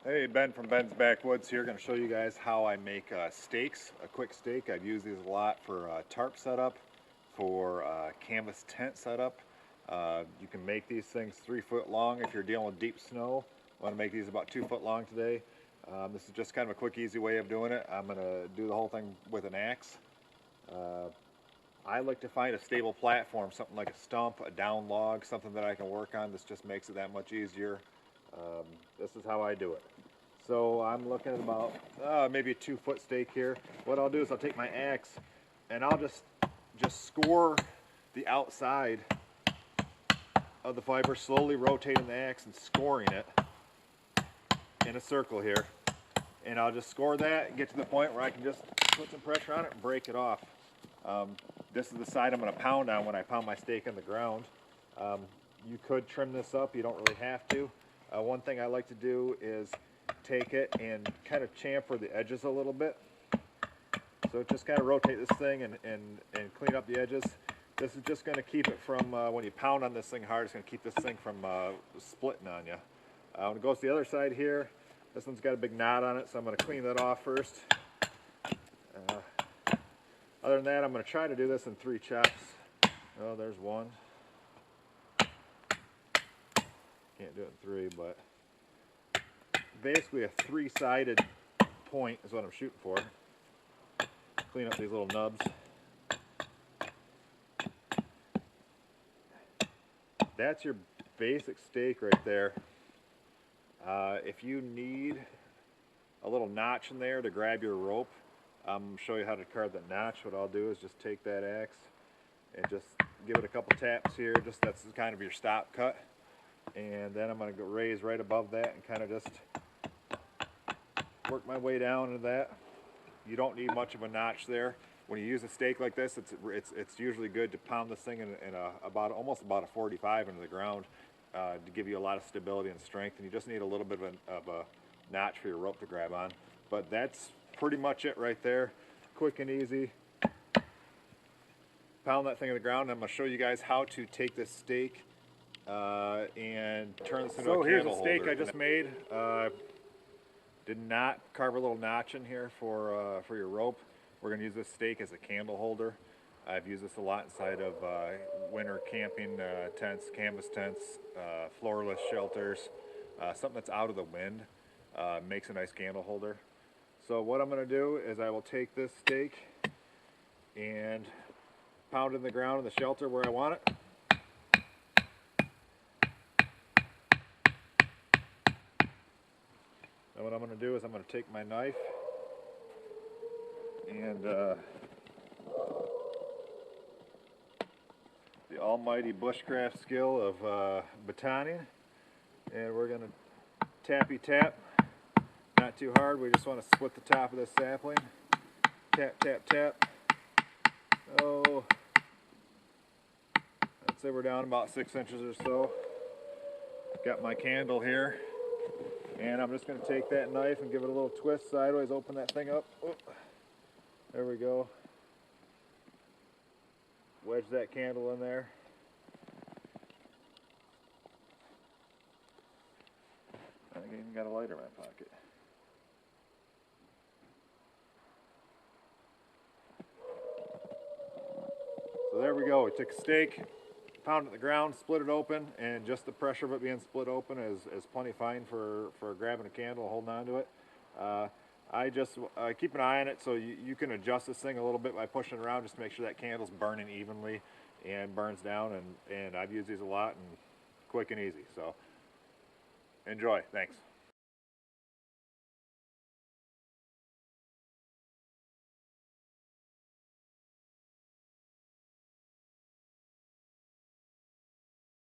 Hey, Ben from Ben's Backwoods here. Going to show you guys how I make steaks, a quick steak. I've used these a lot for tarp setup, for canvas tent setup. You can make these things 3 foot long if you're dealing with deep snow. I want to make these about 2 foot long today. This is just kind of a quick, easy way of doing it. I'm going to do the whole thing with an axe. I like to find a stable platform, something like a stump, a down log, something that I can work on. This just makes it that much easier. This is how I do it. So I'm looking at about maybe a 2 foot stake here. What I'll do is I'll take my axe and I'll just score the outside of the fiber, slowly rotating the axe and scoring it in a circle here. And I'll just score that and get to the point where I can just put some pressure on it and break it off. This is the side I'm going to pound on when I pound my steak in the ground. You could trim this up, you don't really have to. One thing I like to do is take it and kind of chamfer the edges a little bit. So just kind of rotate this thing and clean up the edges. This is just going to keep it from, when you pound on this thing hard, it's going to keep this thing from splitting on you. When it goes to the other side here, this one's got a big knot on it, so I'm going to clean that off first. Other than that, I'm going to try to do this in 3 chops. Oh, there's one. Can't do it in 3, but basically a 3-sided point is what I'm shooting for. Clean up these little nubs. That's your basic steak right there. If you need a little notch in there to grab your rope, I'm going to show you how to carve that notch. What I'll do is just take that axe and just give it a couple taps here. Just that's kind of your stop cut. And then I'm going to go raise right above that and kind of just work my way down into that. You don't need much of a notch there. When you use a steak like this, it's usually good to pound this thing in almost about a 45 into the ground to give you a lot of stability and strength. And you just need a little bit of a notch for your rope to grab on. But that's pretty much it right there. Quick and easy. Pound that thing in the ground. And I'm going to show you guys how to take this steak and turn this into a candle holder. So here's a steak I just made. Did not carve a little notch in here for your rope. We're going to use this steak as a candle holder. I've used this a lot inside of winter camping tents, canvas tents, floorless shelters, something that's out of the wind. Makes a nice candle holder. So what I'm going to do is I will take this steak and pound it in the ground in the shelter where I want it. And what I'm going to do is I'm going to take my knife and the almighty bushcraft skill of batoning, and we're going to tappy tap, not too hard. We just want to split the top of this sapling. Tap, tap, tap. Oh, I'd say we're down about 6 inches or so. Got my candle here. And I'm just going to take that knife and give it a little twist sideways, open that thing up. Oh, there we go. Wedge that candle in there. I think I even got a lighter in my pocket. So there we go. We took a steak, pound it in the ground, split it open, and just the pressure of it being split open is plenty fine for grabbing a candle and holding on to it. I just keep an eye on it, so you can adjust this thing a little bit by pushing it around just to make sure that candle's burning evenly and burns down, and I've used these a lot and quick and easy. So enjoy. Thanks.